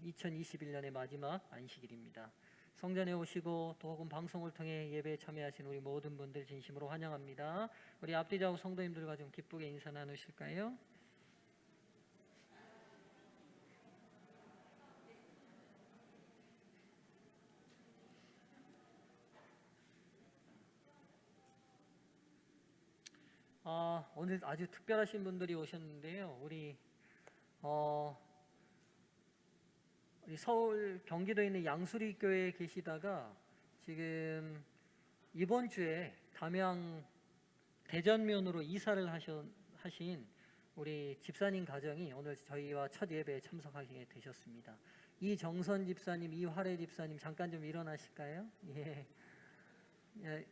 2021년의 마지막 안식일입니다. 성전에 오시고 또 혹은 방송을 통해 예배에 참여하신 우리 모든 분들 진심으로 환영합니다. 우리 앞뒤 좌우 성도님들과 좀 기쁘게 인사 나누실까요? 오늘 아주 특별하신 분들이 오셨는데요. 우리 서울 경기도에 있는 양수리 교회에 계시다가 지금 이번 주에 담양 대전면으로 이사를 하신 우리 집사님 가정이 오늘 저희와 첫 예배에 참석하게 되셨습니다. 이정선 집사님, 이화래 집사님 잠깐 좀 일어나실까요? 예.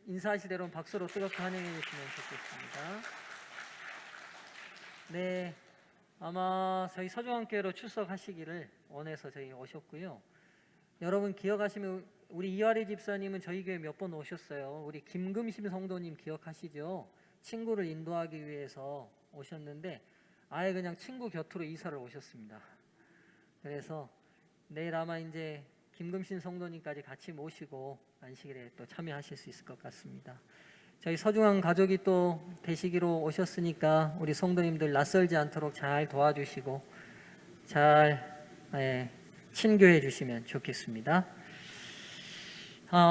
인사하실 대로 박수로 뜨겁게 환영해 주시면 좋겠습니다. 네, 아마 저희 서중앙교회로 출석하시기를 원해서 저희 오셨고요. 여러분 기억하시면 우리 이화래 집사님은 저희 교회 몇 번 오셨어요. 우리 김금심 성도님 기억하시죠? 친구를 인도하기 위해서 오셨는데 아예 그냥 친구 곁으로 이사를 오셨습니다. 그래서 내일 아마 이제 김금신 성도님까지 같이 모시고 안식일에 또 참여하실 수 있을 것 같습니다. 저희 서중앙 가족이 또 되시기로 오셨으니까 우리 성도님들 낯설지 않도록 잘 도와주시고 잘 친교해 주시면 좋겠습니다.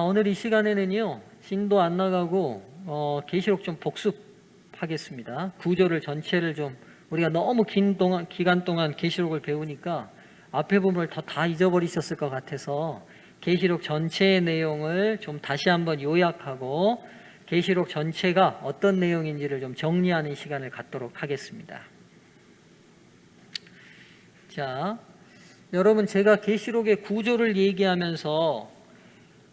오늘 이 시간에는요 진도 안 나가고 계시록 좀 복습하겠습니다. 구조를 전체를 좀 우리가 너무 기간 동안 계시록을 배우니까 앞에 부분을 다 잊어버리셨을 것 같아서 계시록 전체의 내용을 좀 다시 한번 요약하고 계시록 전체가 어떤 내용인지를 좀 정리하는 시간을 갖도록 하겠습니다. 자, 여러분 제가 계시록의 구조를 얘기하면서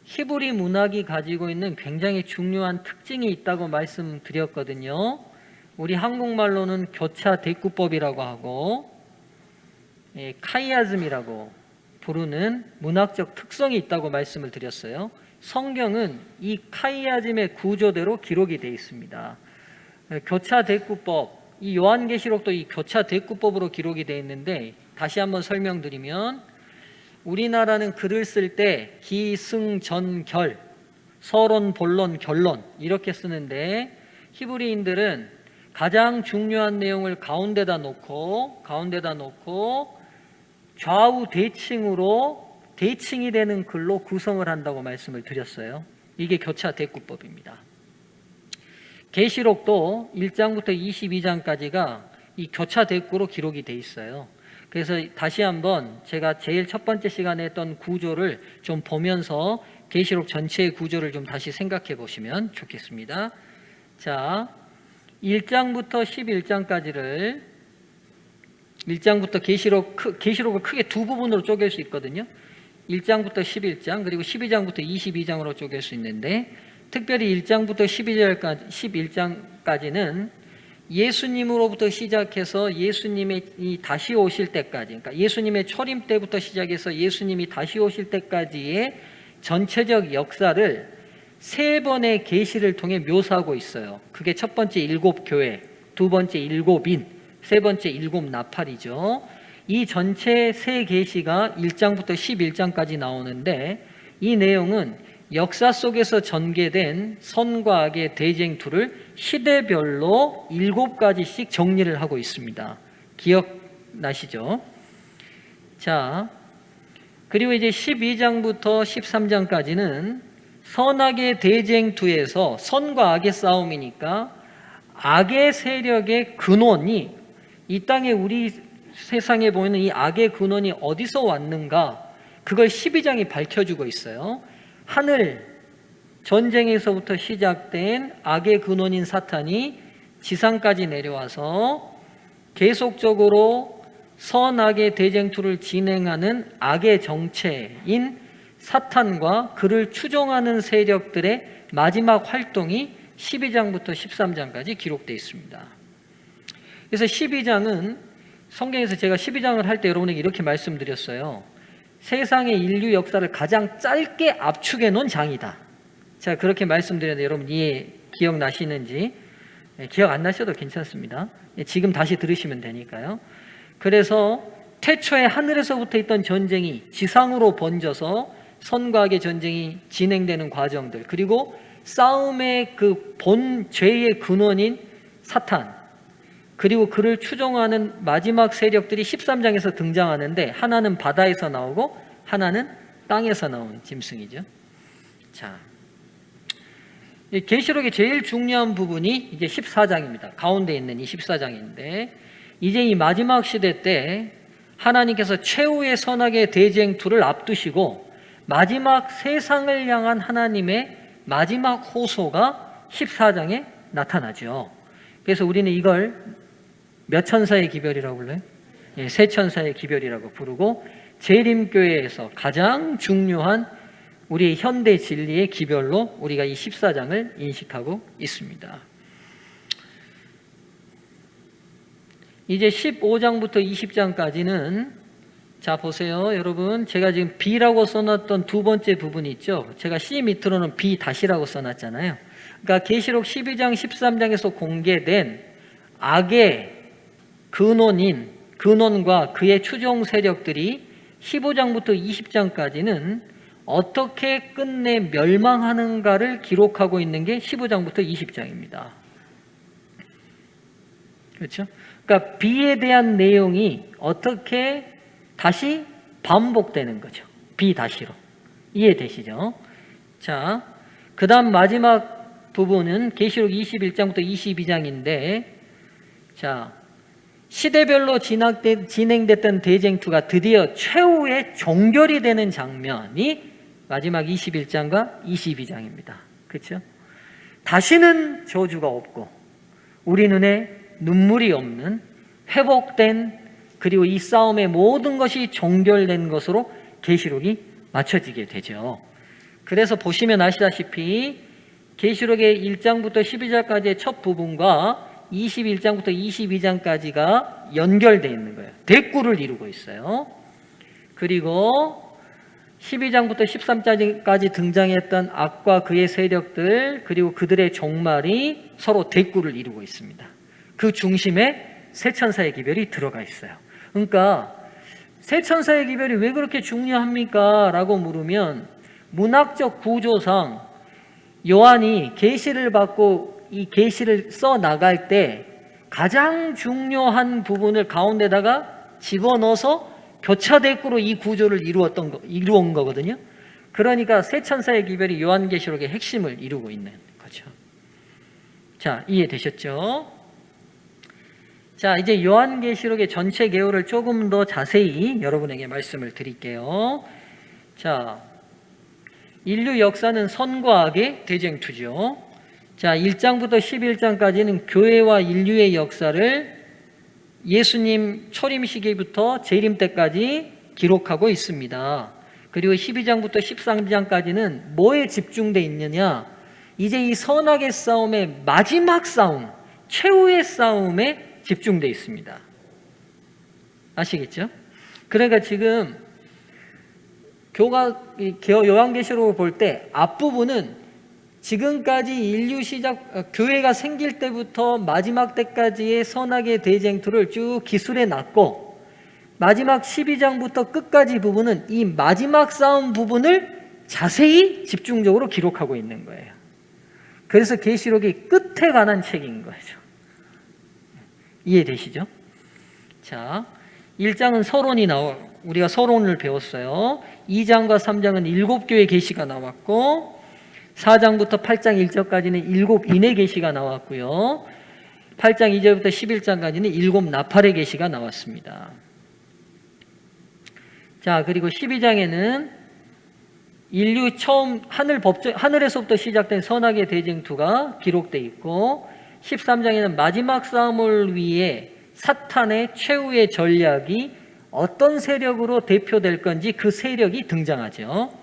히브리 문학이 가지고 있는 굉장히 중요한 특징이 있다고 말씀드렸거든요. 우리 한국말로는 교차 대꾸법이라고 하고 카이아즘이라고 부르는 문학적 특성이 있다고 말씀을 드렸어요. 성경은 이 카이아즘의 구조대로 기록이 되어 있습니다. 교차 대꾸법, 이 요한계시록도 이 교차 대꾸법으로 기록이 되어 있는데 다시 한번 설명드리면 우리나라는 글을 쓸 때 기승전결, 서론, 본론, 결론 이렇게 쓰는데 히브리인들은 가장 중요한 내용을 가운데다 놓고 좌우 대칭으로 대칭이 되는 글로 구성을 한다고 말씀을 드렸어요. 이게 교차 대꾸법입니다. 계시록도 1장부터 22장까지가 이 교차 대꾸로 기록이 돼 있어요. 그래서 다시 한번 제가 제일 첫 번째 시간에 했던 구조를 좀 보면서 계시록 전체의 구조를 좀 다시 생각해 보시면 좋겠습니다. 자, 1장부터 11장까지를 1장부터 계시록을 크게 두 부분으로 쪼갤 수 있거든요. 1장부터 11장 그리고 12장부터 22장으로 쪼갤 수 있는데 특별히 1장부터 11장까지는 예수님으로부터 시작해서 예수님이 다시 오실 때까지, 그러니까 예수님의 초림 때부터 시작해서 예수님이 다시 오실 때까지의 전체적 역사를 세 번의 계시를 통해 묘사하고 있어요. 그게 첫 번째 일곱 교회, 두 번째 일곱인, 세 번째 일곱 나팔이죠. 이 전체 세 계시가 1장부터 11장까지 나오는데 이 내용은 역사 속에서 전개된 선과 악의 대쟁투를 시대별로 7가지씩 정리를 하고 있습니다. 기억나시죠? 자, 그리고 이제 12장부터 13장까지는 선악의 대쟁투에서 선과 악의 싸움이니까 악의 세력의 근원이 이 땅에 우리 세상에 보이는 이 악의 근원이 어디서 왔는가 그걸 12장이 밝혀주고 있어요. 하늘 전쟁에서부터 시작된 악의 근원인 사탄이 지상까지 내려와서 계속적으로 선악의 대쟁투를 진행하는 악의 정체인 사탄과 그를 추종하는 세력들의 마지막 활동이 12장부터 13장까지 기록되어 있습니다. 그래서 12장은 성경에서 제가 12장을 할 때 여러분에게 이렇게 말씀드렸어요. 세상의 인류 역사를 가장 짧게 압축해 놓은 장이다. 제가 그렇게 말씀드렸는데 여러분 기억나시는지? 기억 안 나셔도 괜찮습니다. 지금 다시 들으시면 되니까요. 그래서 태초에 하늘에서부터 있던 전쟁이 지상으로 번져서 선과 악의 전쟁이 진행되는 과정들, 그리고 싸움의 그 본 죄의 근원인 사탄, 그리고 그를 추종하는 마지막 세력들이 13장에서 등장하는데, 하나는 바다에서 나오고 하나는 땅에서 나온 짐승이죠. 자, 계시록의 제일 중요한 부분이 이제 14장입니다. 가운데 있는 이 14장인데, 이제 이 마지막 시대 때 하나님께서 최후의 선악의 대쟁투를 앞두시고 마지막 세상을 향한 하나님의 마지막 호소가 14장에 나타나죠. 그래서 우리는 이걸 몇 천사의 기별이라고 불러요? 세 천사의 기별이라고 부르고, 재림교회에서 가장 중요한 우리 현대 진리의 기별로 우리가 이 14장을 인식하고 있습니다. 이제 15장부터 20장까지는, 자 보세요 여러분, 제가 지금 B라고 써놨던 두 번째 부분이 있죠. 제가 C 밑으로는 B 다시라고 써놨잖아요. 그러니까 계시록 12장 13장에서 공개된 악의 근원과 그의 추종 세력들이 15장부터 20장까지는 어떻게 끝내 멸망하는가를 기록하고 있는 게 15장부터 20장입니다. 그렇죠? 그러니까 B에 대한 내용이 어떻게 다시 반복되는 거죠. B 다시로. 이해되시죠? 자, 그 다음 마지막 부분은 계시록 21장부터 22장인데, 자, 시대별로 진행됐던 대쟁투가 드디어 최후의 종결이 되는 장면이 마지막 21장과 22장입니다. 그렇죠? 다시는 저주가 없고 우리 눈에 눈물이 없는 회복된, 그리고 이 싸움의 모든 것이 종결된 것으로 계시록이 맞춰지게 되죠. 그래서 보시면 아시다시피 계시록의 1장부터 12장까지의 첫 부분과 21장부터 22장까지가 연결되어 있는 거예요. 대꾸를 이루고 있어요. 그리고 12장부터 13장까지 등장했던 악과 그의 세력들, 그리고 그들의 종말이 서로 대꾸를 이루고 있습니다. 그 중심에 세 천사의 기별이 들어가 있어요. 그러니까 세 천사의 기별이 왜 그렇게 중요합니까? 라고 물으면, 문학적 구조상 요한이 계시를 받고 이 계시를 써 나갈 때 가장 중요한 부분을 가운데다가 집어넣어서 교차 대꾸로 이 구조를 이루온 거거든요. 그러니까 세 천사의 기별이 요한계시록의 핵심을 이루고 있는 거죠. 자, 이해되셨죠? 자, 이제 요한계시록의 전체 개요를 조금 더 자세히 여러분에게 말씀을 드릴게요. 자, 인류 역사는 선과 악의 대쟁투죠. 자, 1장부터 11장까지는 교회와 인류의 역사를 예수님 초림 시기부터 재림 때까지 기록하고 있습니다. 그리고 12장부터 13장까지는 뭐에 집중되어 있느냐? 이제 이 선악의 싸움의 마지막 싸움, 최후의 싸움에 집중되어 있습니다. 아시겠죠? 그러니까 지금 요한계시록을 볼 때 앞부분은 지금까지 인류 교회가 생길 때부터 마지막 때까지의 선악의 대쟁투를 쭉 기술해 놨고, 마지막 12장부터 끝까지 부분은 이 마지막 싸움 부분을 자세히 집중적으로 기록하고 있는 거예요. 그래서 계시록이 끝에 관한 책인 거죠. 이해되시죠? 자, 1장은 서론이 우리가 서론을 배웠어요. 2장과 3장은 7교회 계시가 나왔고, 4장부터 8장 1절까지는 7인의 계시가 나왔고요. 8장 2절부터 11장까지는 7 나팔의 계시가 나왔습니다. 자, 그리고 12장에는 인류 처음 하늘에서부터 시작된 선악의 대쟁투가 기록되어 있고, 13장에는 마지막 싸움을 위해 사탄의 최후의 전략이 어떤 세력으로 대표될 건지 그 세력이 등장하죠.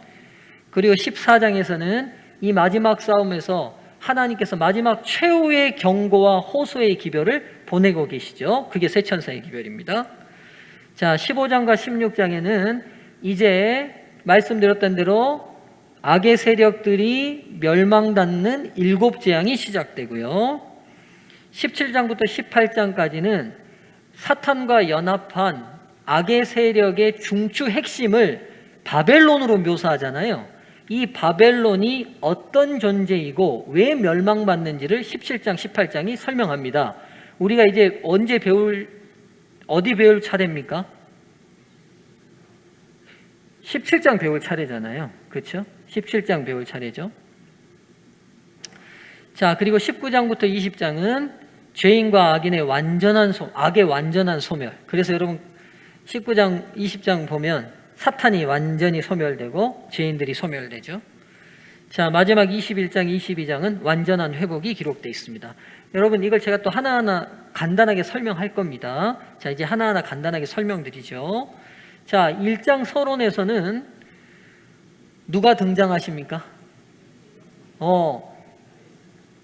그리고 14장에서는 이 마지막 싸움에서 하나님께서 마지막 최후의 경고와 호소의 기별을 보내고 계시죠. 그게 세 천사의 기별입니다. 자, 15장과 16장에는 이제 말씀드렸던 대로 악의 세력들이 멸망받는 7재앙이 시작되고요. 17장부터 18장까지는 사탄과 연합한 악의 세력의 중추 핵심을 바벨론으로 묘사하잖아요. 이 바벨론이 어떤 존재이고 왜 멸망받는지를 17장, 18장이 설명합니다. 우리가 이제 어디 배울 차례입니까? 17장 배울 차례잖아요. 그렇죠? 17장 배울 차례죠. 자, 그리고 19장부터 20장은 죄인과 악인의 악의 완전한 소멸. 그래서 여러분 19장, 20장 보면 사탄이 완전히 소멸되고 죄인들이 소멸되죠. 자, 마지막 21장, 22장은 완전한 회복이 기록되어 있습니다. 여러분, 이걸 제가 또 하나하나 간단하게 설명할 겁니다. 자, 이제 하나하나 간단하게 설명드리죠. 자, 1장 서론에서는 누가 등장하십니까?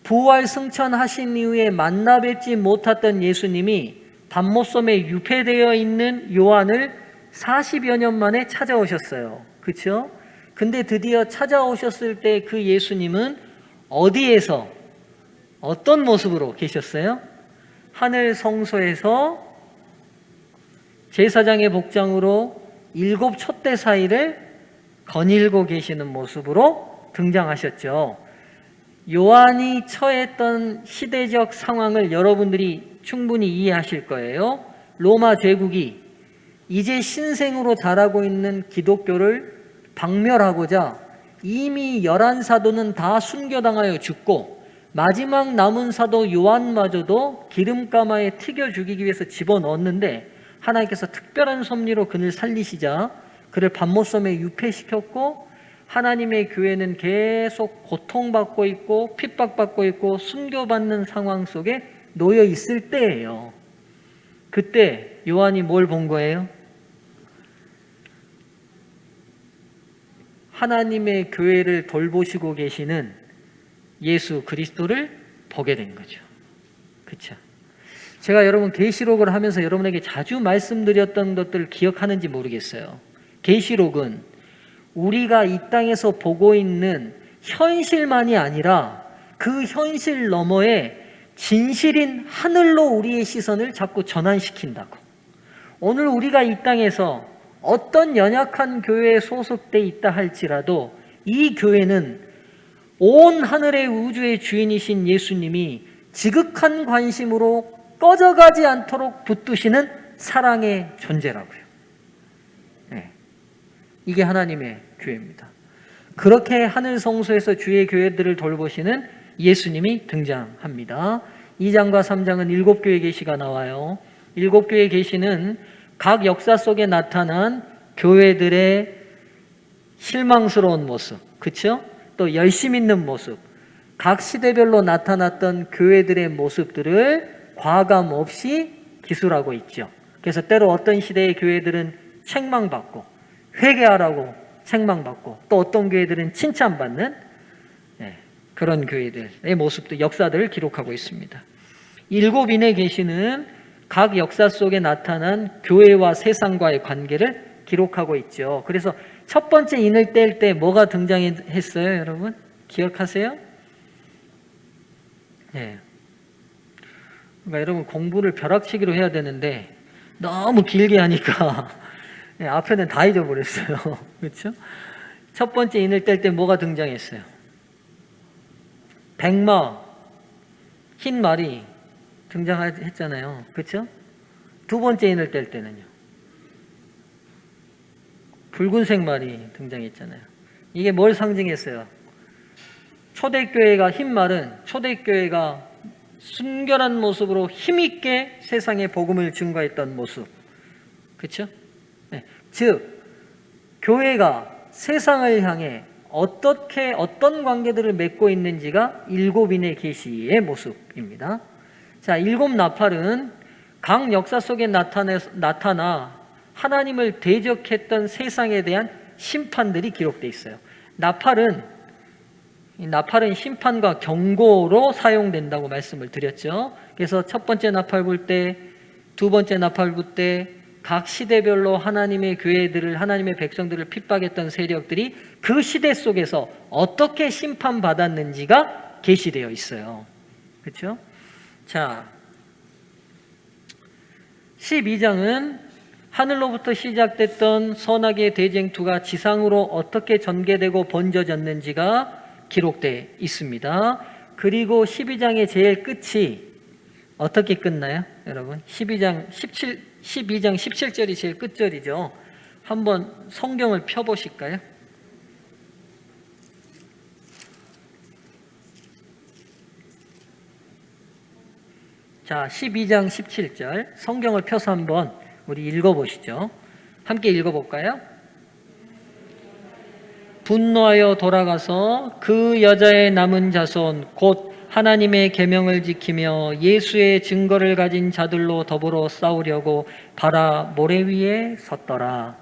부활 승천하신 이후에 만나 뵙지 못했던 예수님이 밤모섬에 유폐되어 있는 요한을 40여 년 만에 찾아오셨어요. 그렇죠? 근데 드디어 찾아오셨을 때 그 예수님은 어디에서 어떤 모습으로 계셨어요? 하늘 성소에서 제사장의 복장으로 7 촛대 사이를 거닐고 계시는 모습으로 등장하셨죠. 요한이 처했던 시대적 상황을 여러분들이 충분히 이해하실 거예요. 로마 제국이 이제 신생으로 자라고 있는 기독교를 박멸하고자 이미 11사도는 다 순교당하여 죽고 마지막 남은 사도 요한마저도 기름가마에 튀겨 죽이기 위해서 집어넣었는데 하나님께서 특별한 섭리로 그를 살리시자 그를 밤모섬에 유폐시켰고 하나님의 교회는 계속 고통받고 있고 핍박받고 있고 순교받는 상황 속에 놓여 있을 때예요. 그때 요한이 뭘 본 거예요? 하나님의 교회를 돌보시고 계시는 예수 그리스도를 보게 된 거죠. 그렇죠? 제가 여러분 계시록을 하면서 여러분에게 자주 말씀드렸던 것들을 기억하는지 모르겠어요. 계시록은 우리가 이 땅에서 보고 있는 현실만이 아니라 그 현실 너머에 진실인 하늘로 우리의 시선을 자꾸 전환시킨다고. 오늘 우리가 이 땅에서 어떤 연약한 교회에 소속돼 있다 할지라도 이 교회는 온 하늘의 우주의 주인이신 예수님이 지극한 관심으로 꺼져가지 않도록 붙드시는 사랑의 존재라고요. 네. 이게 하나님의 교회입니다. 그렇게 하늘 성소에서 주의 교회들을 돌보시는 예수님이 등장합니다. 2장과 3장은 7교회 계시가 나와요. 7교회 계시는 각 역사 속에 나타난 교회들의 실망스러운 모습, 그렇죠? 또 열심 있는 모습, 각 시대별로 나타났던 교회들의 모습들을 과감 없이 기술하고 있죠. 그래서 때로 어떤 시대의 교회들은 책망받고 회개하라고 책망받고 또 어떤 교회들은 칭찬받는 그런 교회들의 모습도 역사들을 기록하고 있습니다. 7인에 계시는 각 역사 속에 나타난 교회와 세상과의 관계를 기록하고 있죠. 그래서 첫 번째 인을 뗄 때 뭐가 등장했어요, 여러분? 기억하세요? 네. 그러니까 여러분 공부를 벼락치기로 해야 되는데 너무 길게 하니까 앞에는 다 잊어버렸어요. 그렇죠? 첫 번째 인을 뗄 때 뭐가 등장했어요? 백마, 흰 말이 등장했잖아요. 그렇죠? 두 번째 인을 뗄 때는요. 붉은색 말이 등장했잖아요. 이게 뭘 상징했어요? 초대교회가 흰 말은 초대교회가 순결한 모습으로 힘있게 세상에 복음을 증거했던 모습. 그렇죠? 네. 즉 교회가 세상을 향해 어떤 관계들을 맺고 있는지가 7인의 계시의 모습입니다. 자, 7 나팔은 각 역사 속에 나타나 하나님을 대적했던 세상에 대한 심판들이 기록되어 있어요. 나팔은 심판과 경고로 사용된다고 말씀을 드렸죠. 그래서 첫 번째 나팔 불 때, 두 번째 나팔 불 때 각 시대별로 하나님의 교회들을, 하나님의 백성들을 핍박했던 세력들이 그 시대 속에서 어떻게 심판받았는지가 계시되어 있어요. 그렇죠? 자, 12장은 하늘로부터 시작됐던 선악의 대쟁투가 지상으로 어떻게 전개되고 번져졌는지가 기록되어 있습니다. 그리고 12장의 제일 끝이 어떻게 끝나요? 여러분 12장 17절이 제일 끝절이죠. 한번 성경을 펴보실까요? 자, 12장 17절 성경을 펴서 한번 우리 읽어보시죠. 함께 읽어볼까요? 분노하여 돌아가서 그 여자의 남은 자손 곧 하나님의 계명을 지키며 예수의 증거를 가진 자들로 더불어 싸우려고 바다 모래 위에 섰더라.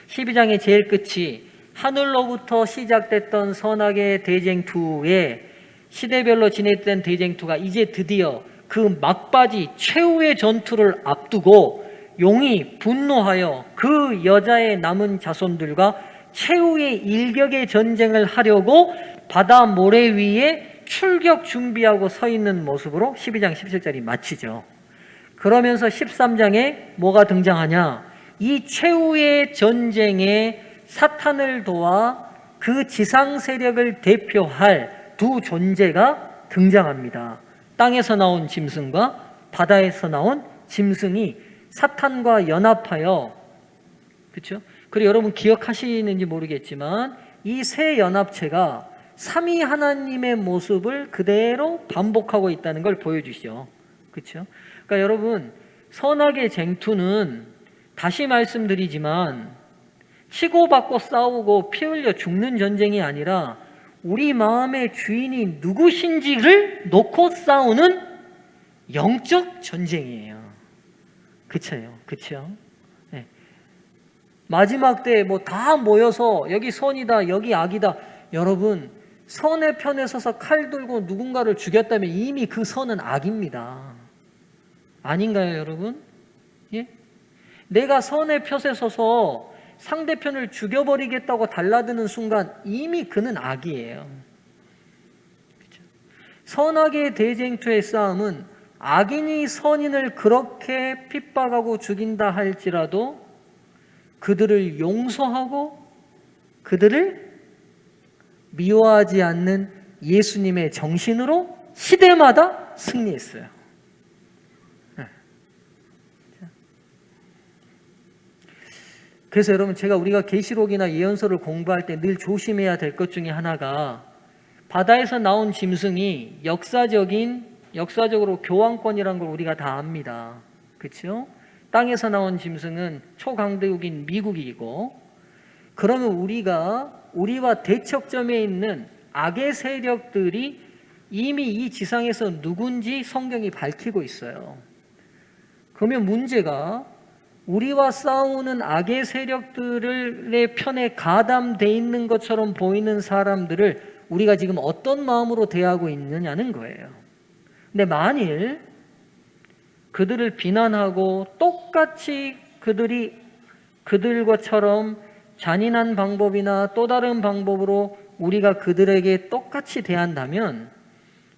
12장의 제일 끝이 하늘로부터 시작됐던 선악의 대쟁투에 시대별로 진행된 대쟁투가 이제 드디어 그 막바지 최후의 전투를 앞두고 용이 분노하여 그 여자의 남은 자손들과 최후의 일격의 전쟁을 하려고 바다 모래 위에 출격 준비하고 서 있는 모습으로 12장 17절이 마치죠. 그러면서 13장에 뭐가 등장하냐? 이 최후의 전쟁에 사탄을 도와 그 지상 세력을 대표할 두 존재가 등장합니다. 땅에서 나온 짐승과 바다에서 나온 짐승이 사탄과 연합하여, 그렇죠? 그리고 여러분 기억하시는지 모르겠지만 이 세 연합체가 삼위 하나님의 모습을 그대로 반복하고 있다는 걸 보여주시죠. 그렇죠? 그러니까 여러분 선악의 쟁투는 다시 말씀드리지만 치고받고 싸우고 피 흘려 죽는 전쟁이 아니라 우리 마음의 주인이 누구신지를 놓고 싸우는 영적 전쟁이에요. 그렇죠? 네. 마지막 때 뭐 다 모여서 여기 선이다, 여기 악이다. 여러분 선의 편에 서서 칼 들고 누군가를 죽였다면 이미 그 선은 악입니다. 아닌가요, 여러분? 예? 내가 선의 편에 서서 상대편을 죽여버리겠다고 달라드는 순간 이미 그는 악이에요. 그렇죠? 선악의 대쟁투의 싸움은 악인이 선인을 그렇게 핍박하고 죽인다 할지라도 그들을 용서하고 그들을 미워하지 않는 예수님의 정신으로 시대마다 승리했어요. 그래서 여러분 제가 우리가 계시록이나 예언서를 공부할 때 늘 조심해야 될 것 중에 하나가 바다에서 나온 짐승이 역사적으로 교황권이라는 걸 우리가 다 압니다. 그렇죠? 땅에서 나온 짐승은 초강대국인 미국이고, 그러면 우리와 대척점에 있는 악의 세력들이 이미 이 지상에서 누군지 성경이 밝히고 있어요. 그러면 문제가 우리와 싸우는 악의 세력들의 편에 가담돼 있는 것처럼 보이는 사람들을 우리가 지금 어떤 마음으로 대하고 있느냐는 거예요. 근데 만일 그들을 비난하고 똑같이 그들과처럼 잔인한 방법이나 또 다른 방법으로 우리가 그들에게 똑같이 대한다면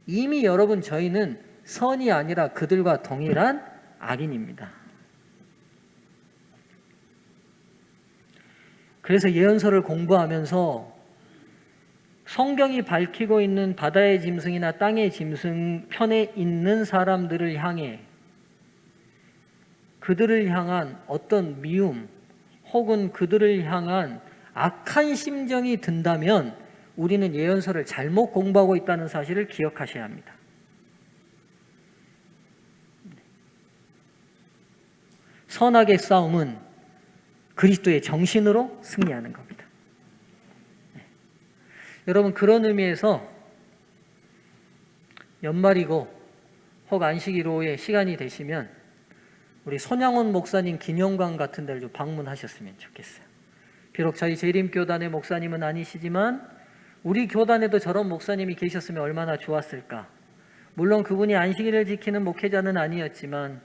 이미 여러분 저희는 선이 아니라 그들과 동일한 악인입니다. 그래서 예언서를 공부하면서 성경이 밝히고 있는 바다의 짐승이나 땅의 짐승 편에 있는 사람들을 향해 그들을 향한 어떤 미움 혹은 그들을 향한 악한 심정이 든다면 우리는 예언서를 잘못 공부하고 있다는 사실을 기억하셔야 합니다. 선악의 싸움은 그리스도의 정신으로 승리하는 겁니다. 여러분 그런 의미에서 연말이고 혹 안식일호에 시간이 되시면 우리 손양원 목사님 기념관 같은 데를 좀 방문하셨으면 좋겠어요. 비록 저희 재림교단의 목사님은 아니시지만 우리 교단에도 저런 목사님이 계셨으면 얼마나 좋았을까. 물론 그분이 안식일을 지키는 목회자는 아니었지만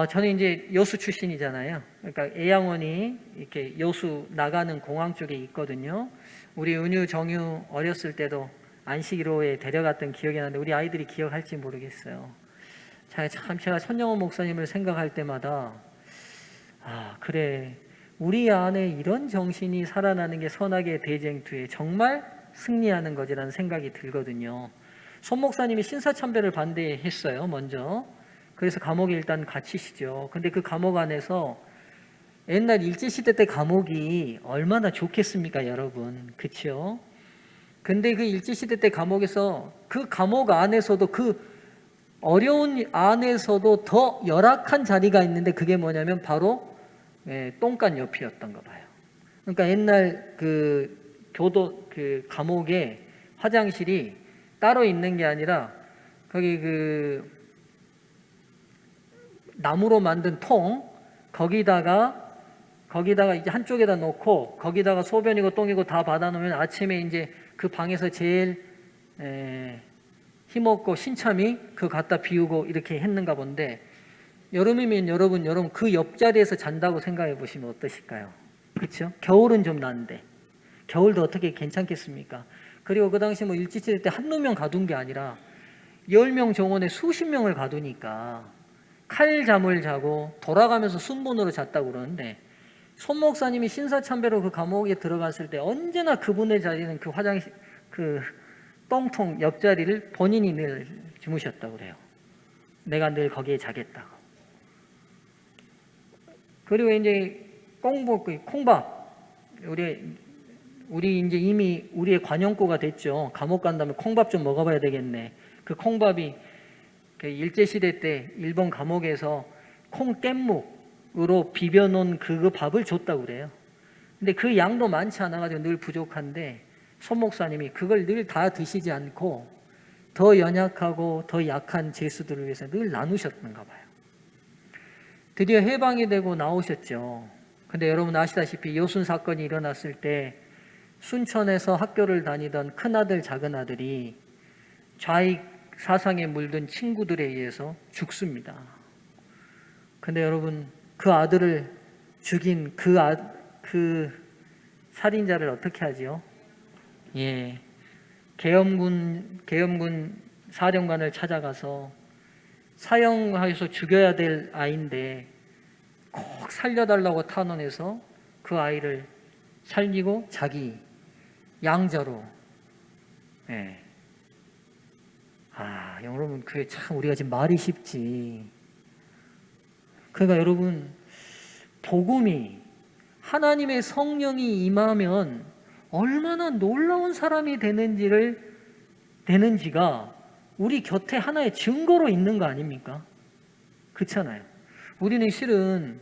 저는 이제 여수 출신이잖아요. 그러니까 애양원이 이렇게 여수 나가는 공항 쪽에 있거든요. 우리 은유, 정유 어렸을 때도 안식일호에 데려갔던 기억이 나는데 우리 아이들이 기억할지 모르겠어요. 참 제가 손영원 목사님을 생각할 때마다 그래. 우리 안에 이런 정신이 살아나는 게 선악의 대쟁투에 정말 승리하는 거지라는 생각이 들거든요. 손 목사님이 신사참배를 반대했어요, 먼저. 그래서 감옥에 일단 갇히시죠. 근데 그 감옥 안에서 옛날 일제시대 때 감옥이 얼마나 좋겠습니까, 여러분. 그쵸? 근데 그 일제시대 때 감옥에서 그 감옥 안에서도 그 어려운 안에서도 더 열악한 자리가 있는데 그게 뭐냐면 바로 똥간 옆이었던가 봐요. 그러니까 옛날 그 교도 그 감옥에 화장실이 따로 있는 게 아니라 거기 그 나무로 만든 통 거기다가 이제 한쪽에다 놓고 거기다가 소변이고 똥이고 다 받아놓으면 아침에 이제 그 방에서 제일 힘없고 신참이 그거 갖다 비우고 이렇게 했는가 본데 여름이면 여러분 그 옆자리에서 잔다고 생각해 보시면 어떠실까요? 그렇죠? 겨울은 좀 나은데 겨울도 어떻게 괜찮겠습니까? 그리고 그 당시 뭐 일제시대 때 한두 명 가둔 게 아니라 10명 정원에 수십 명을 가두니까 칼잠을 자고 돌아가면서 순번으로 잤다고 그러는데 손 목사님이 신사참배로 그 감옥에 들어갔을 때 언제나 그분의 자리는 그 화장실 그 똥통 옆자리를 본인이 늘 주무셨다고 그래요. 내가 늘 거기에 자겠다고. 그리고 이제 콩밥 우리 이제 이미 우리의 관용구가 됐죠. 감옥 간다면 콩밥 좀 먹어봐야 되겠네. 그 콩밥이 그 일제시대 때 일본 감옥에서 콩깻묵으로 비벼놓은 그 밥을 줬다고 그래요. 근데 그 양도 많지 않아가지고 늘 부족한데 손 목사님이 그걸 늘 다 드시지 않고 더 연약하고 더 약한 죄수들을 위해서 늘 나누셨던가 봐요. 드디어 해방이 되고 나오셨죠. 근데 여러분 아시다시피 여순 사건이 일어났을 때 순천에서 학교를 다니던 큰아들 작은아들이 좌익 사상에 물든 친구들에 의해서 죽습니다. 근데 여러분 그 아들을 죽인 그 살인자를 어떻게 하지요? 계엄군 사령관을 찾아가서 사형해서 죽여야 될 아이인데 꼭 살려달라고 탄원해서 그 아이를 살리고 자기 양자로 여러분 그게 참 우리가 지금 말이 쉽지. 그러니까 여러분 복음이 하나님의 성령이 임하면 얼마나 놀라운 사람이 되는지가 우리 곁에 하나의 증거로 있는 거 아닙니까? 그렇잖아요. 우리는 실은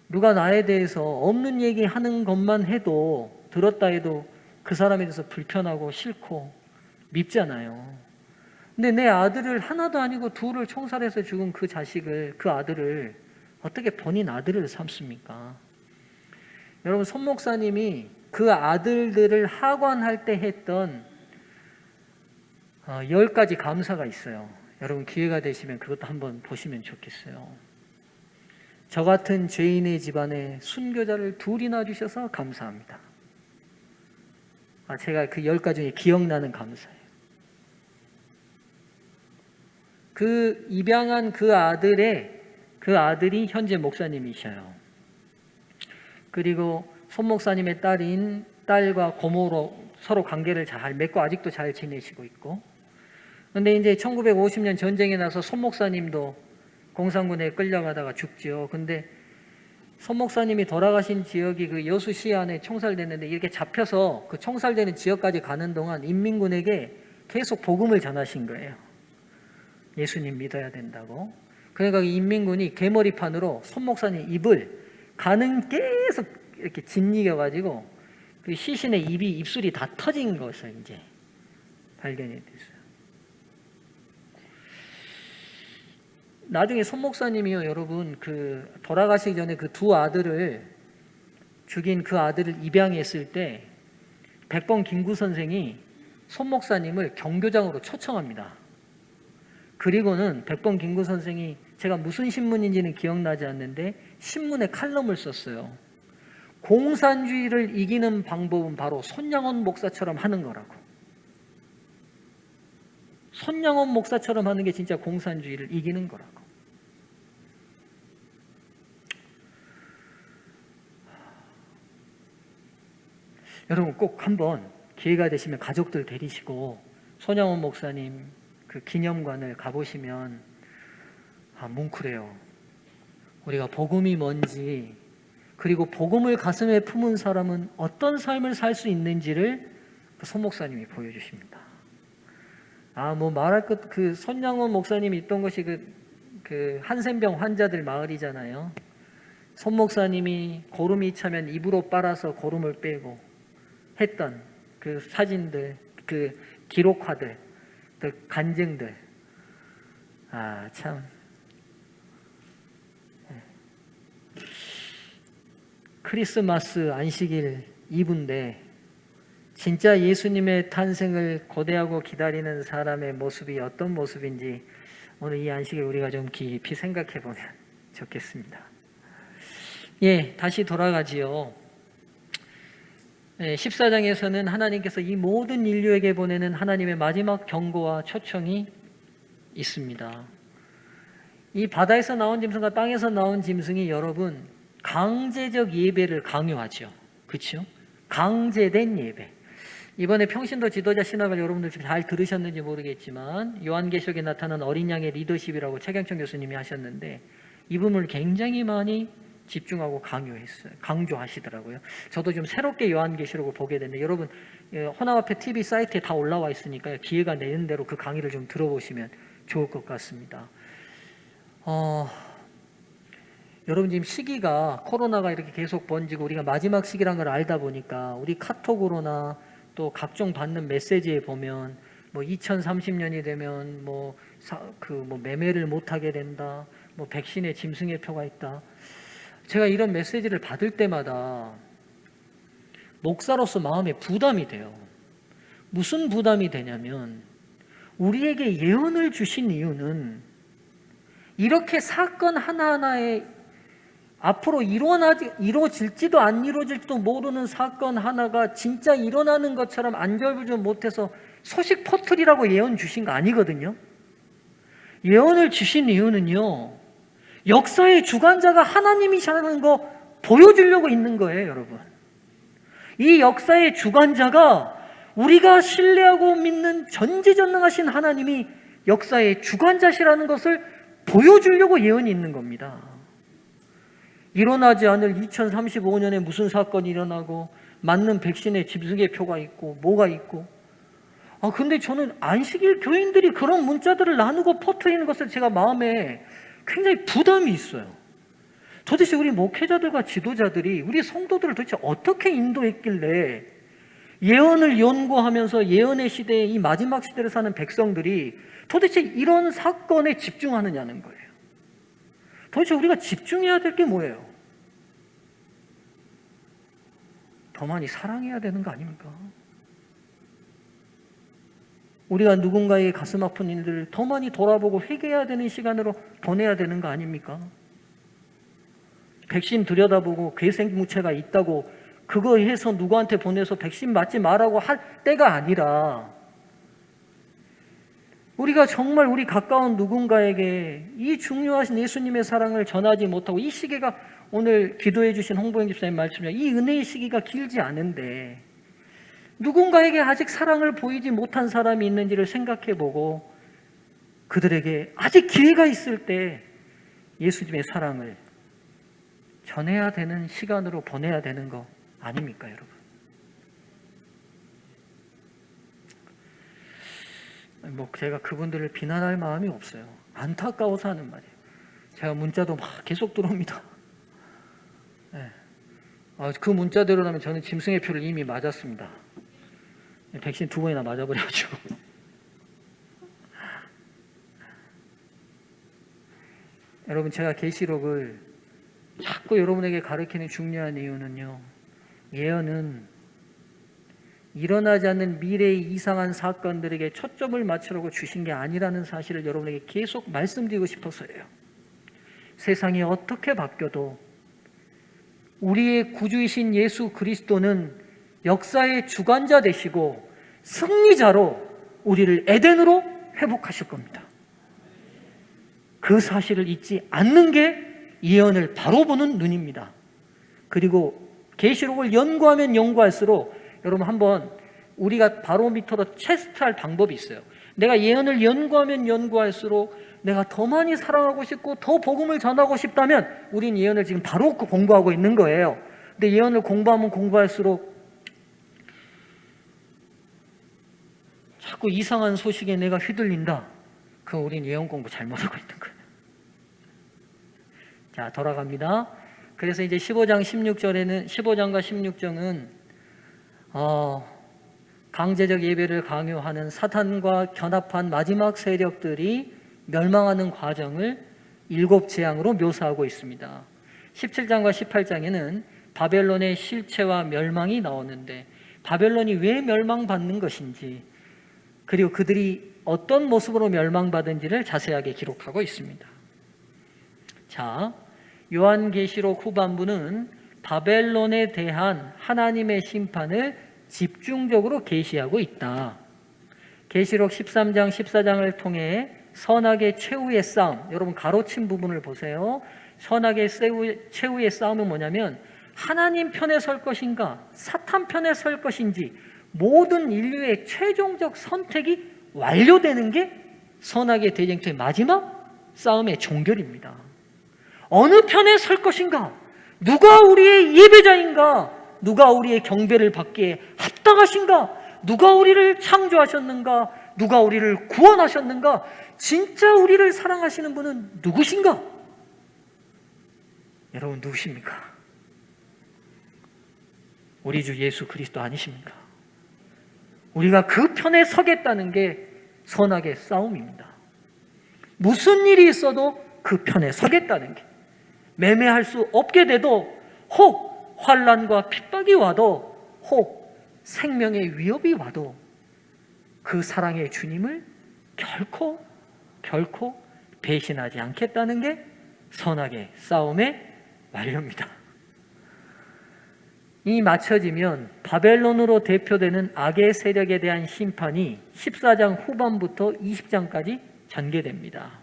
누가 나에 대해서 없는 얘기 하는 것만 해도 들었다 해도 그 사람에 대해서 불편하고 싫고 밉잖아요. 근데 내 아들을 하나도 아니고 둘을 총살해서 죽은 그 아들을 어떻게 본인 아들을 삼습니까? 여러분 손 목사님이 그 아들들을 하관할 때 했던 10가지 감사가 있어요. 여러분 기회가 되시면 그것도 한번 보시면 좋겠어요. 저 같은 죄인의 집안에 순교자를 둘이나 주셔서 감사합니다. 제가 그 10가지 중에 기억나는 감사예요. 그 입양한 그 아들이 현재 목사님이셔요. 그리고 손 목사님의 딸과 고모로 서로 관계를 잘 맺고 아직도 잘 지내시고 있고. 근데 이제 1950년 전쟁에 나서 손 목사님도 공산군에 끌려가다가 죽죠. 근데 손 목사님이 돌아가신 지역이 그 여수시 안에 총살됐는데 이렇게 잡혀서 그 총살되는 지역까지 가는 동안 인민군에게 계속 복음을 전하신 거예요. 예수님 믿어야 된다고. 그러니까 인민군이 개머리판으로 손 목사님 입을 가는 계속 이렇게 짓이겨가지고 그 시신의 입술이 다 터진 것을 이제 발견이 됐어요. 나중에 손 목사님이요, 여러분 그 돌아가시기 전에 그 두 아들을 죽인 그 아들을 입양했을 때 백범 김구 선생이 손 목사님을 경교장으로 초청합니다. 그리고는 백범 김구 선생이 제가 무슨 신문인지는 기억나지 않는데 신문에 칼럼을 썼어요. 공산주의를 이기는 방법은 바로 손양원 목사처럼 하는 거라고. 손양원 목사처럼 하는 게 진짜 공산주의를 이기는 거라고. 여러분 꼭 한번 기회가 되시면 가족들 데리시고 손양원 목사님 그 기념관을 가보시면 뭉클해요. 우리가 복음이 뭔지, 그리고 복음을 가슴에 품은 사람은 어떤 삶을 살 수 있는지를 그 손 목사님이 보여주십니다. 뭐 말할 것, 그 손양원 목사님이 있던 것이 그 한센병 환자들 마을이잖아요. 손 목사님이 고름이 차면 입으로 빨아서 고름을 빼고 했던 그 사진들, 그 기록화들, 그 간증들, 참 크리스마스 안식일 이브인데 진짜 예수님의 탄생을 고대하고 기다리는 사람의 모습이 어떤 모습인지 오늘 이 안식일 우리가 좀 깊이 생각해 보면 좋겠습니다. 다시 돌아가지요. 14장에서는 하나님께서 이 모든 인류에게 보내는 하나님의 마지막 경고와 초청이 있습니다. 이 바다에서 나온 짐승과 땅에서 나온 짐승이 여러분 강제적 예배를 강요하죠. 그렇죠? 강제된 예배. 이번에 평신도 지도자 신학을 여러분들 지금 잘 들으셨는지 모르겠지만 요한계시록에 나타난 어린 양의 리더십이라고 최경천 교수님이 하셨는데 이 부분을 굉장히 많이 집중하고 강조하시더라고요. 저도 좀 새롭게 요한계시록을 보게 됐는데 여러분 혼합앞에 TV 사이트에 다 올라와 있으니까 기회가 되는 대로 그 강의를 좀 들어보시면 좋을 것 같습니다. 여러분 지금 시기가 코로나가 이렇게 계속 번지고 우리가 마지막 시기란 걸 알다 보니까 우리 카톡으로나 또 각종 받는 메시지에 보면 2030년이 되면 매매를 못하게 된다, 백신에 짐승의 표가 있다. 제가 이런 메시지를 받을 때마다 목사로서 마음에 부담이 돼요. 무슨 부담이 되냐면 우리에게 예언을 주신 이유는 이렇게 사건 하나하나에 앞으로 이루어질지도 안 이루어질지도 모르는 사건 하나가 진짜 일어나는 것처럼 안절부절 못해서 소식 퍼뜨리라고 예언 주신 거 아니거든요. 예언을 주신 이유는요, 역사의 주관자가 하나님이시라는 거 보여주려고 있는 거예요, 여러분. 이 역사의 주관자가 우리가 신뢰하고 믿는 전지전능하신 하나님이 역사의 주관자시라는 것을 보여주려고 예언이 있는 겁니다. 일어나지 않을 2035년에 무슨 사건이 일어나고 맞는 백신에 짐승의 표가 있고 뭐가 있고 근데 저는 안식일 교인들이 그런 문자들을 나누고 퍼뜨리는 것을 제가 마음에 굉장히 부담이 있어요. 도대체 우리 목회자들과 지도자들이 우리 성도들을 도대체 어떻게 인도했길래 예언을 연구하면서 예언의 시대에 이 마지막 시대를 사는 백성들이 도대체 이런 사건에 집중하느냐는 거예요. 도대체 우리가 집중해야 될 게 뭐예요? 더 많이 사랑해야 되는 거 아닙니까? 우리가 누군가의 가슴 아픈 일들을 더 많이 돌아보고 회개해야 되는 시간으로 보내야 되는 거 아닙니까? 백신 들여다보고 괴생무체가 있다고 그거 해서 누구한테 보내서 백신 맞지 말라고 할 때가 아니라 우리가 정말 우리 가까운 누군가에게 이 중요하신 예수님의 사랑을 전하지 못하고 이 시기가 오늘 기도해 주신 홍보영 집사님 말씀처럼 이 은혜의 시기가 길지 않은데 누군가에게 아직 사랑을 보이지 못한 사람이 있는지를 생각해 보고 그들에게 아직 기회가 있을 때 예수님의 사랑을 전해야 되는 시간으로 보내야 되는 거 아닙니까, 여러분? 제가 그분들을 비난할 마음이 없어요. 안타까워서 하는 말이에요. 제가 문자도 막 계속 들어옵니다. 그 문자대로라면 저는 짐승의 표를 이미 맞았습니다. 백신 2번이나 맞아버려가지고. 여러분, 제가 계시록을 자꾸 여러분에게 가르치는 중요한 이유는요, 예언은 일어나지 않는 미래의 이상한 사건들에게 초점을 맞추려고 주신 게 아니라는 사실을 여러분에게 계속 말씀드리고 싶어서예요. 세상이 어떻게 바뀌어도 우리의 구주이신 예수 그리스도는 역사의 주관자 되시고 승리자로 우리를 에덴으로 회복하실 겁니다. 그 사실을 잊지 않는 게 예언을 바로 보는 눈입니다. 그리고 계시록을 연구하면 연구할수록 여러분 한번 우리가 바로미터로 테스트할 방법이 있어요. 내가 예언을 연구하면 연구할수록 내가 더 많이 사랑하고 싶고 더 복음을 전하고 싶다면 우린 예언을 지금 바로 공부하고 있는 거예요. 근데 예언을 공부하면 공부할수록 자꾸 이상한 소식에 내가 휘둘린다. 그럼 우린 예언 공부 잘못하고 있는 거예요. 자, 돌아갑니다. 그래서 이제 15장과 16장은 강제적 예배를 강요하는 사탄과 견합한 마지막 세력들이 멸망하는 과정을 7 재앙으로 묘사하고 있습니다. 17장과 18장에는 바벨론의 실체와 멸망이 나오는데 바벨론이 왜 멸망받는 것인지 그리고 그들이 어떤 모습으로 멸망받은지를 자세하게 기록하고 있습니다. 자, 요한계시록 후반부는 바벨론에 대한 하나님의 심판을 집중적으로 계시하고 있다. 계시록 13장, 14장을 통해 선악의 최후의 싸움, 여러분 가로친 부분을 보세요. 선악의 최후의 싸움은 뭐냐면 하나님 편에 설 것인가 사탄 편에 설 것인지 모든 인류의 최종적 선택이 완료되는 게 선악의 대쟁투의 마지막 싸움의 종결입니다. 어느 편에 설 것인가? 누가 우리의 예배자인가? 누가 우리의 경배를 받기에 합당하신가? 누가 우리를 창조하셨는가? 누가 우리를 구원하셨는가? 진짜 우리를 사랑하시는 분은 누구신가? 여러분 누구십니까? 우리 주 예수 그리스도 아니십니까? 우리가 그 편에 서겠다는 게 선악의 싸움입니다. 무슨 일이 있어도 그 편에 서겠다는 게, 매매할 수 없게 돼도 혹 환난과 핍박이 와도 혹 생명의 위협이 와도 그 사랑의 주님을 결코 배신하지 않겠다는 게 선악의 싸움의 완료입니다. 이 맞춰지면 바벨론으로 대표되는 악의 세력에 대한 심판이 14장 후반부터 20장까지 전개됩니다.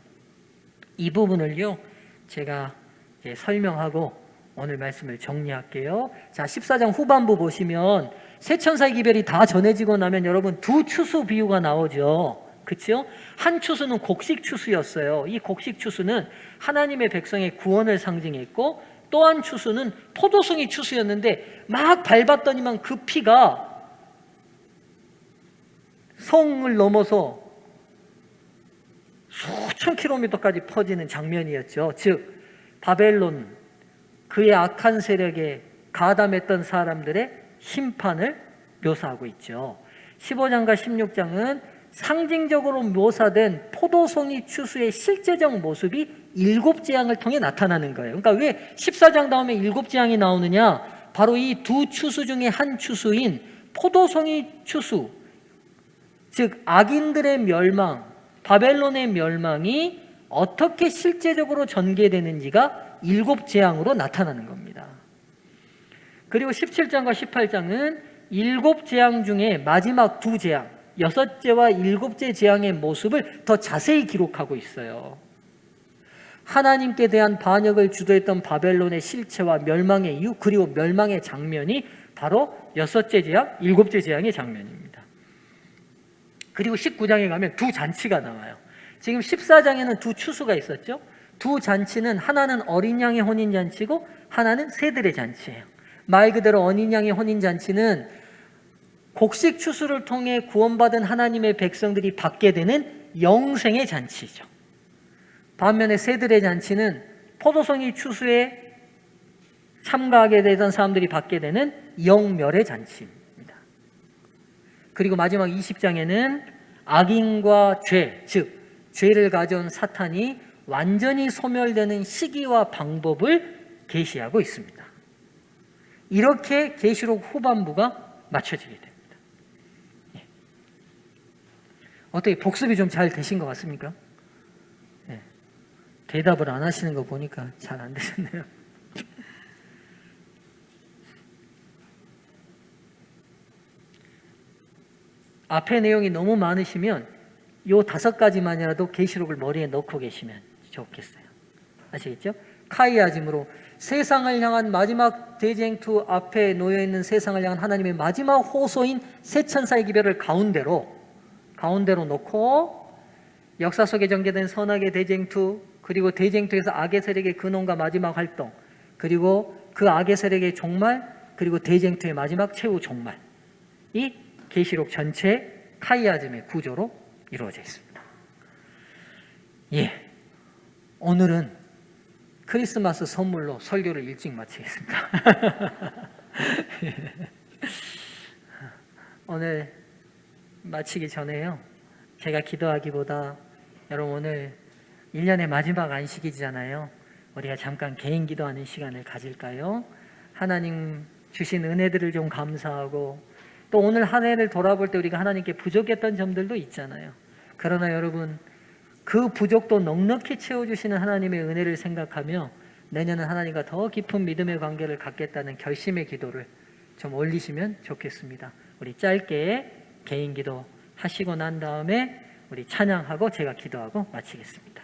이 부분을요 제가 이제 설명하고 오늘 말씀을 정리할게요. 자, 14장 후반부 보시면 세천사의 기별이 다 전해지고 나면 여러분 두 추수 비유가 나오죠. 그렇죠? 한 추수는 곡식 추수였어요. 이 곡식 추수는 하나님의 백성의 구원을 상징했고 또 한 추수는 포도송이 추수였는데 막 밟았더니만 그 피가 성을 넘어서 수천 킬로미터까지 퍼지는 장면이었죠. 즉 바벨론 그의 악한 세력에 가담했던 사람들의 심판을 묘사하고 있죠. 15장과 16장은 상징적으로 묘사된 포도송이 추수의 실제적 모습이 7 재앙을 통해 나타나는 거예요. 그러니까 왜 14장 다음에 7 재앙이 나오느냐? 바로 이 두 추수 중에 한 추수인 포도송이 추수, 즉 악인들의 멸망, 바벨론의 멸망이 어떻게 실제적으로 전개되는지가 7 재앙으로 나타나는 겁니다. 그리고 17장과 18장은 7 재앙 중에 마지막 2 재앙, 6제와 7째 재앙의 모습을 더 자세히 기록하고 있어요. 하나님께 대한 반역을 주도했던 바벨론의 실체와 멸망의 이유, 그리고 멸망의 장면이 바로 6째 재앙, 7째 재앙의 장면입니다. 그리고 19장에 가면 2 잔치가 나와요. 지금 14장에는 2 추수가 있었죠. 2 잔치는 하나는 어린 양의 혼인잔치고 하나는 새들의 잔치예요. 말 그대로 어린 양의 혼인잔치는 곡식 추수를 통해 구원받은 하나님의 백성들이 받게 되는 영생의 잔치죠. 반면에 새들의 잔치는 포도송이 추수에 참가하게 되던 사람들이 받게 되는 영멸의 잔치입니다. 그리고 마지막 20장에는 악인과 죄, 즉 죄를 가져온 사탄이 완전히 소멸되는 시기와 방법을 계시하고 있습니다. 이렇게 계시록 후반부가 맞춰지게 됩니다. 어떻게 복습이 좀 잘 되신 것 같습니까? 네. 대답을 안 하시는 거 보니까 잘 안 되셨네요. 앞에 내용이 너무 많으시면 요 5가지만이라도 계시록을 머리에 넣고 계시면 좋겠어요. 아시겠죠? 카이아즘으로 세상을 향한 마지막 대쟁투 앞에 놓여있는 세상을 향한 하나님의 마지막 호소인 새 천사의 기별을 가운데로 놓고 역사 속에 전개된 선악의 대쟁투, 그리고 대쟁투에서 악의 세력의 근원과 마지막 활동, 그리고 그 악의 세력의 종말, 그리고 대쟁투의 마지막 최후 종말, 이 계시록 전체 카이아즘의 구조로 이루어져 있습니다. 예, 오늘은 크리스마스 선물로 설교를 일찍 마치겠습니다. 오늘 마치기 전에요, 제가 기도하기보다 여러분 오늘 1년의 마지막 안식이잖아요. 우리가 잠깐 개인 기도하는 시간을 가질까요? 하나님 주신 은혜들을 좀 감사하고, 또 오늘 한 해를 돌아볼 때 우리가 하나님께 부족했던 점들도 있잖아요. 그러나 여러분, 그 부족도 넉넉히 채워주시는 하나님의 은혜를 생각하며 내년은 하나님과 더 깊은 믿음의 관계를 갖겠다는 결심의 기도를 좀 올리시면 좋겠습니다. 우리 짧게 개인 기도 하시고 난 다음에 우리 찬양하고 제가 기도하고 마치겠습니다.